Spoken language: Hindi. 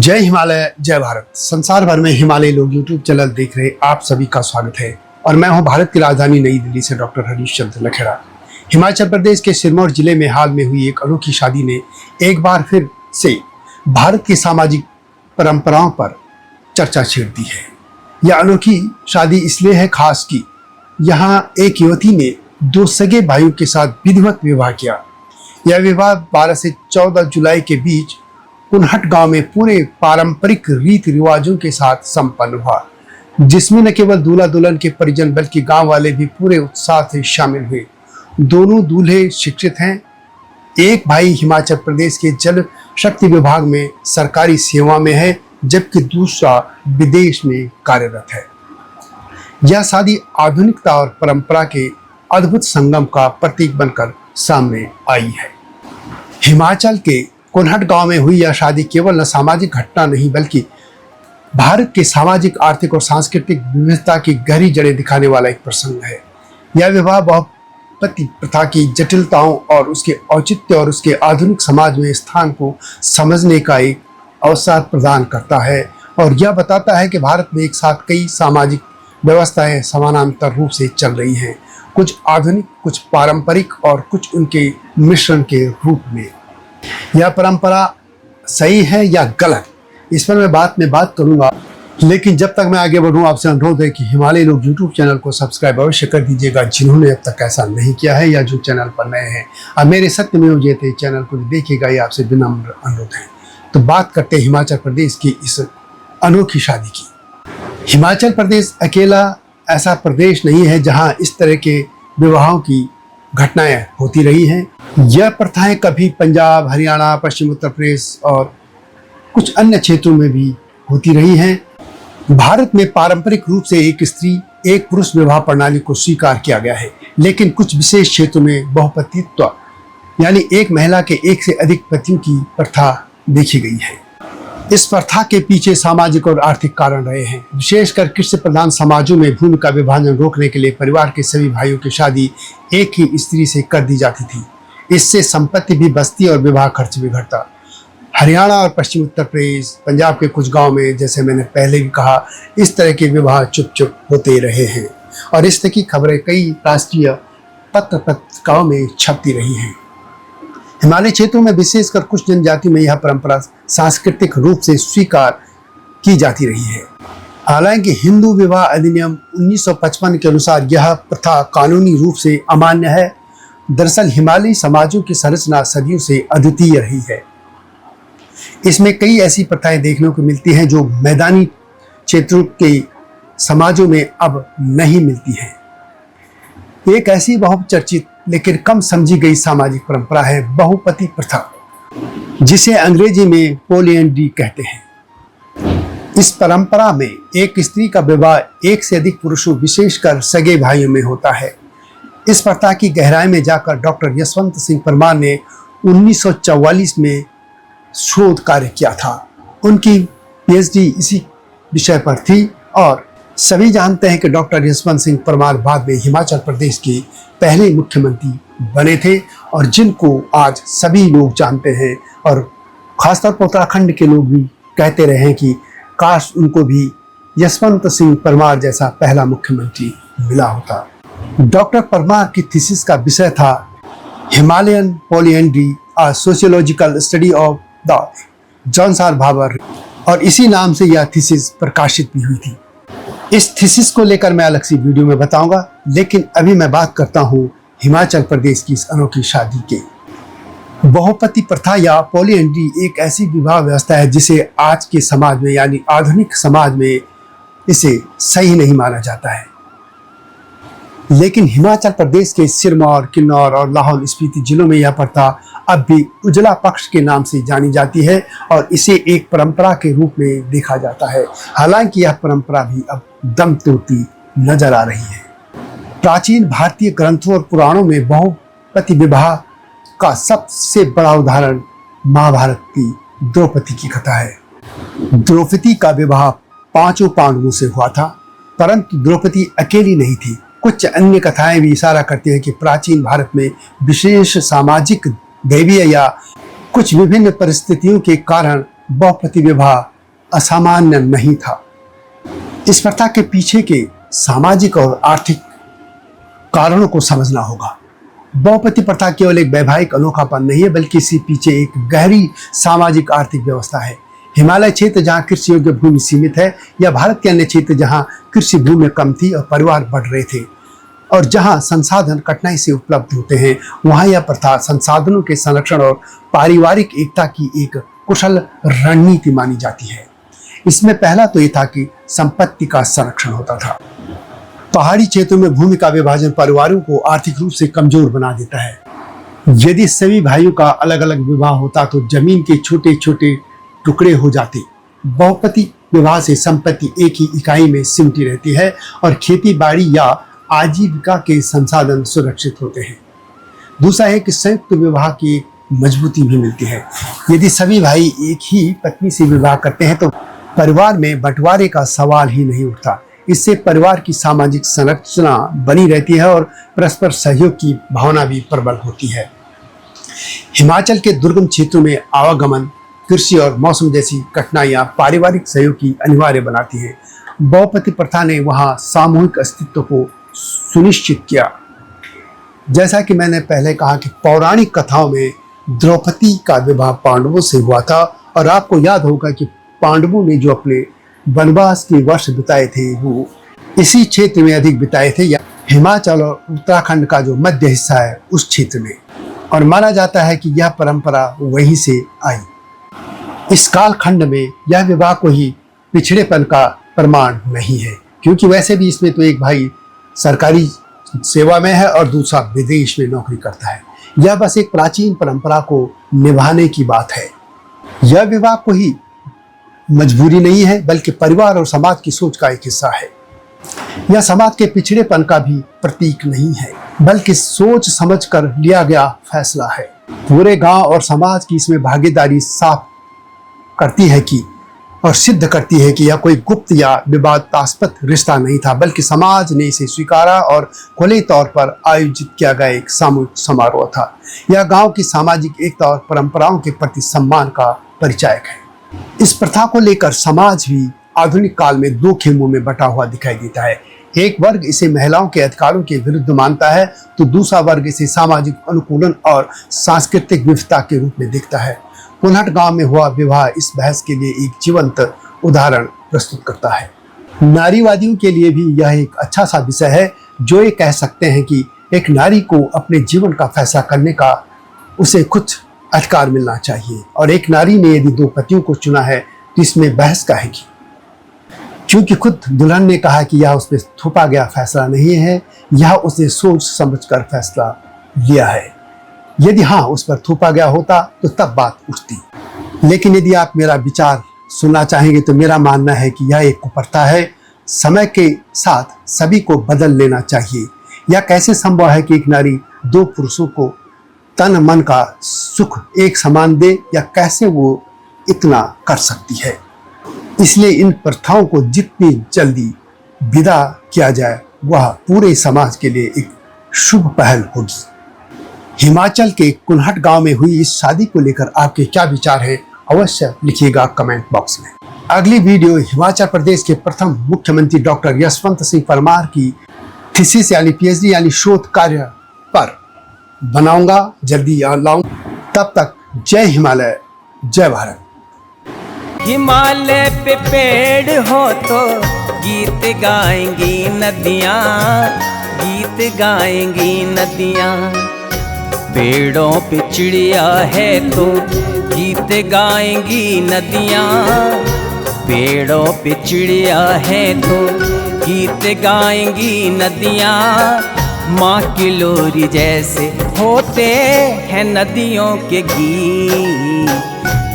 जय हिमालय जय भारत। संसार भर में हिमालय लोग यूट्यूब चैनल देख रहे आप सभी का स्वागत है और मैं हूं भारत की राजधानी नई दिल्ली से डॉक्टर हरीश चंद्र लखेड़ा। हिमाचल प्रदेश के सिरमौर जिले में हाल में हुई एक अनोखी शादी ने एक बार फिर से भारत की सामाजिक परंपराओं पर चर्चा छेड़ दी है। यह अनोखी शादी इसलिए है खास कि यहाँ एक युवती ने दो सगे भाइयों के साथ विधिवत विवाह किया। यह विवाह 12 से 14 जुलाई के बीच कुनहट गांव में पूरे पारंपरिक रीति रिवाजों के साथ संपन्न हुआ, जिसमें न केवल दूल्हा दुल्हन के परिजन बल्कि गांव वाले भी पूरे उत्साह से शामिल हुए। दोनों दूल्हे शिक्षित हैं। एक भाई हिमाचल प्रदेश के जल शक्ति विभाग में सरकारी सेवा में है, जबकि दूसरा विदेश में कार्यरत है। यह शादी आधुनिकता और परंपरा के अद्भुत संगम का प्रतीक बनकर सामने आई है। हिमाचल के कुनहट गांव में हुई यह शादी केवल न सामाजिक घटना नहीं बल्कि भारत के सामाजिक, आर्थिक और सांस्कृतिक विविधता की गहरी जड़ें दिखाने वाला एक प्रसंग है। यह विवाह बहुपति प्रथा की जटिलताओं और उसके औचित्य और उसके आधुनिक समाज में स्थान को समझने का एक अवसर प्रदान करता है और यह बताता है कि भारत में एक साथ कई सामाजिक व्यवस्थाएं समानांतर रूप से चल रही हैं, कुछ आधुनिक, कुछ पारंपरिक और कुछ उनके मिश्रण के रूप में। यह परंपरा सही है या गलत, इस पर मैं बात करूंगा, लेकिन जब तक मैं आगे बढ़ूं आपसे अनुरोध है कि हिमालय लोग यूट्यूब चैनल को सब्सक्राइब अवश्य कर दीजिएगा जिन्होंने अब तक ऐसा नहीं किया है या जो चैनल पर नए हैं। अब मेरे सत्यमेव जयते चैनल को देखिएगा, ये आपसे विनम्र अनुरोध है। तो बात करते हैं हिमाचल प्रदेश की इस अनोखी शादी की। हिमाचल प्रदेश अकेला ऐसा प्रदेश नहीं है जहाँ इस तरह के विवाहों की घटनाएं होती रही हैं। यह प्रथाएं कभी पंजाब, हरियाणा, पश्चिम उत्तर प्रदेश और कुछ अन्य क्षेत्रों में भी होती रही हैं। भारत में पारंपरिक रूप से एक स्त्री एक पुरुष विवाह प्रणाली को स्वीकार किया गया है, लेकिन कुछ विशेष क्षेत्रों में बहुपतित्व यानी एक महिला के एक से अधिक पतियों की प्रथा देखी गई है। इस प्रथा के पीछे सामाजिक और आर्थिक कारण रहे हैं। विशेषकर कृषि प्रधान समाजों में भूमि का विभाजन रोकने के लिए परिवार के सभी भाइयों की शादी एक ही स्त्री से कर दी जाती थी। इससे संपत्ति भी बचती और विवाह खर्च भी घटता। हरियाणा और पश्चिम उत्तर प्रदेश, पंजाब के कुछ गांव में, जैसे मैंने पहले भी कहा, इस तरह के विवाह चुप होते रहे हैं और इस तरह की खबरें कई राष्ट्रीय पत्रिकाओं में छपती रही हैं। हिमालय क्षेत्रों में विशेषकर कुछ जनजाति में यह परंपरा सांस्कृतिक रूप से स्वीकार की जाती रही है। हालांकि हिंदू विवाह अधिनियम 1955 के अनुसार यह प्रथा कानूनी रूप से अमान्य है। दरअसल हिमालयी समाजों की संरचना सदियों से अद्वितीय रही है। इसमें कई ऐसी प्रथाएं देखने को मिलती हैं जो मैदानी क्षेत्रों के समाजों में अब नहीं मिलती हैं। एक ऐसी बहुचर्चित लेकिन कम समझी गई सामाजिक परंपरा है बहुपति प्रथा, जिसे अंग्रेजी में पॉलीएंड्री कहते हैं। इस परंपरा में एक स्त्री का विवाह एक से अधिक पुरुषों, विशेषकर सगे भाइयों में होता है। इस प्रथा की गहराई में जाकर डॉक्टर यशवंत सिंह परमार ने 1944 में शोध कार्य किया था। उनकी पीएचडी इसी विषय पर थी और सभी जानते हैं कि डॉक्टर यशवंत सिंह परमार बाद में हिमाचल प्रदेश के पहले मुख्यमंत्री बने थे और जिनको आज सभी लोग जानते हैं और खासतौर पर उत्तराखंड के लोग भी कहते रहे हैं कि काश उनको भी यशवंत सिंह परमार जैसा पहला मुख्यमंत्री मिला होता। डॉक्टर परमार की थीसिस का विषय था Himalayan polyandry, a sociological study of the Jaunsar Bawar, और इसी नाम से यह थीसिस प्रकाशित भी हुई थी। इस थीसिस को लेकर मैं अलग सी वीडियो में बताऊंगा, लेकिन अभी मैं बात करता हूं हिमाचल प्रदेश की इस अनोखी शादी के। बहुपति प्रथा या पॉलीएंड्री एक ऐसी विवाह व्यवस्था है जिसे आज के समाज में यानी आधुनिक समाज में इसे सही नहीं माना जाता है, लेकिन हिमाचल प्रदेश के सिरमौर, किन्नौर और लाहौल स्पीति जिलों में यह प्रथा अब भी उजला पक्ष के नाम से जानी जाती है और इसे एक परंपरा के रूप में देखा जाता है। हालांकि यह परंपरा भी अब दम तोड़ती नजर आ रही है। प्राचीन भारतीय ग्रंथों और पुराणों में बहुपति विवाह का सबसे बड़ा उदाहरण महाभारत की द्रौपदी की कथा है। द्रौपदी का विवाह 5 पांडवों से हुआ था, परंतु द्रौपदी अकेली नहीं थी। कुछ अन्य कथाएं भी इशारा करती हैं कि प्राचीन भारत में विशेष सामाजिक, दैवीय या कुछ विभिन्न परिस्थितियों के कारण बहुपति विवाह असामान्य नहीं था। इस प्रथा के पीछे के सामाजिक और आर्थिक कारणों को समझना होगा। बहुपति प्रथा केवल एक वैवाहिक अनोखापन नहीं है, बल्कि इसी पीछे एक गहरी सामाजिक आर्थिक व्यवस्था है। हिमालय क्षेत्र जहाँ कृषि योग्य भूमि सीमित है, या भारत के अन्य क्षेत्र जहाँ कृषि भूमि कम थी और परिवार बढ़ रहे थे, और जहाँ संसाधन कठिनाई से उपलब्ध होते हैं, वहाँ यह प्रथा संसाधनों के संरक्षण और पारिवारिक एकता की एक कुशल रणनीति मानी जाती है। इसमें पहला तो ये था कि संपत्ति का संरक्षण होता था। पहाड़ी क्षेत्रों में भूमि का विभाजन परिवारों को आर्थिक रूप से कमजोर बना देता है। यदि सभी भाइयों का अलग अलग विवाह होता तो जमीन के छोटे छोटे टुकड़े हो जाते। बहुपति विवाह से संपत्ति एक ही इकाई में सिमटी रहती है और खेती बाड़ी या आजीविका के संसाधन सुरक्षित होते हैं। दूसरा है कि संयुक्त विवाह की मजबूती भी मिलती है। यदि सभी भाई एक ही पत्नी से विवाह करते हैं तो परिवार में बंटवारे का सवाल ही नहीं उठता। इससे परिवार की सामाजिक संरचना बनी रहती है और परस्पर सहयोग की भावना भी प्रबल होती है। हिमाचल के दुर्गम क्षेत्रों में आवागमन, कृषि और मौसम जैसी कठिनाइयां पारिवारिक सहयोग की अनिवार्य बनाती हैं। बहुपति प्रथा ने वहां सामूहिक अस्तित्व को सुनिश्चित किया। जैसा कि मैंने पहले कहा कि पौराणिक कथाओं में द्रौपदी का विवाह पांडवों से हुआ था, और आपको याद होगा कि पांडवों ने जो अपने वनवास के वर्ष बिताए थे वो इसी क्षेत्र में अधिक बिताए थे, या हिमाचल और उत्तराखंड का जो मध्य हिस्सा है उस क्षेत्र में, और माना जाता है कि यह परंपरा वहीं से आई। इस कालखंड में यह विवाह को ही पिछड़ेपन का प्रमाण नहीं है, क्योंकि वैसे भी इसमें तो एक भाई सरकारी सेवा में है और दूसरा विदेश में नौकरी करता है। यह बस एक प्राचीन परंपरा को निभाने की बात है। यह विवाह को ही मजबूरी नहीं है, बल्कि परिवार और समाज की सोच का एक हिस्सा है। यह समाज के पिछड़ेपन का भी प्रतीक नहीं है, बल्कि सोच समझकर लिया गया फैसला है। पूरे गांव और समाज की इसमें भागीदारी साफ करती है कि और सिद्ध करती है कि यह कोई गुप्त या विवादास्पद रिश्ता नहीं था, बल्कि समाज ने इसे स्वीकारा और खुले तौर पर आयोजित किया गया एक सामूहिक समारोह था। यह गांव की सामाजिक एकता और परंपराओं के प्रति सम्मान का परिचायक है। इस प्रथा को लेकर समाज भी आधुनिक काल में दो खेमों में बटा हुआ दिखाई देता है। एक वर्ग इसे महिलाओं के अधिकारों के विरुद्ध मानता है, तो दूसरा वर्ग इसे सामाजिक अनुकूलन और सांस्कृतिक विविधता के रूप में देखता है। कुल्हट गांव में हुआ विवाह इस बहस के लिए एक जीवंत उदाहरण प्रस्तुत करता है। नारीवादियों के लिए भी यह एक अच्छा सा विषय है, जो ये कह सकते हैं कि एक नारी को अपने जीवन का फैसला करने का उसे कुछ अधिकार मिलना चाहिए, और एक नारी ने यदि दो पतियों को चुना है तो इसमें बहस काहेगी, क्योंकि खुद दुल्हन ने कहा कि यह उस पर थोपा गया फैसला नहीं है, यह उसने सोच समझकर फैसला लिया है। यदि हाँ उस पर थोपा गया होता तो तब बात उठती। लेकिन यदि आप मेरा विचार सुनना चाहेंगे तो मेरा मानना है कि यह एक कुप्रथा है। समय के साथ सभी को बदल लेना चाहिए। यह कैसे संभव है कि एक नारी दो पुरुषों को तन मन का सुख एक समान दे, या कैसे वो इतना कर सकती है? इसलिए इन प्रथाओं को जितनी जल्दी विदा किया जाए वह पूरे समाज के लिए एक शुभ पहल होगी। हिमाचल के कुल्हट गांव में हुई इस शादी को लेकर आपके क्या विचार हैं, अवश्य लिखिएगा कमेंट बॉक्स में। अगली वीडियो हिमाचल प्रदेश के प्रथम मुख्यमंत्री डॉक्टर यशवंत सिंह परमार की थीसिस यानी पीएचडी यानी शोध कार्य पर बनाऊंगा, जल्दी लाऊं। तब तक जय हिमालय, जय भारत। हिमालय पे पेड़ हो तो गीत गाएंगी नदियाँ, गीत गाएंगी नदियाँ। पेड़ों पे चिड़िया है तो गीत गाएंगी नदियाँ, पेड़ों पे चिड़िया है तो गीत गाएंगी नदियाँ। माँ की लोरी जैसे होते हैं नदियों के गीत।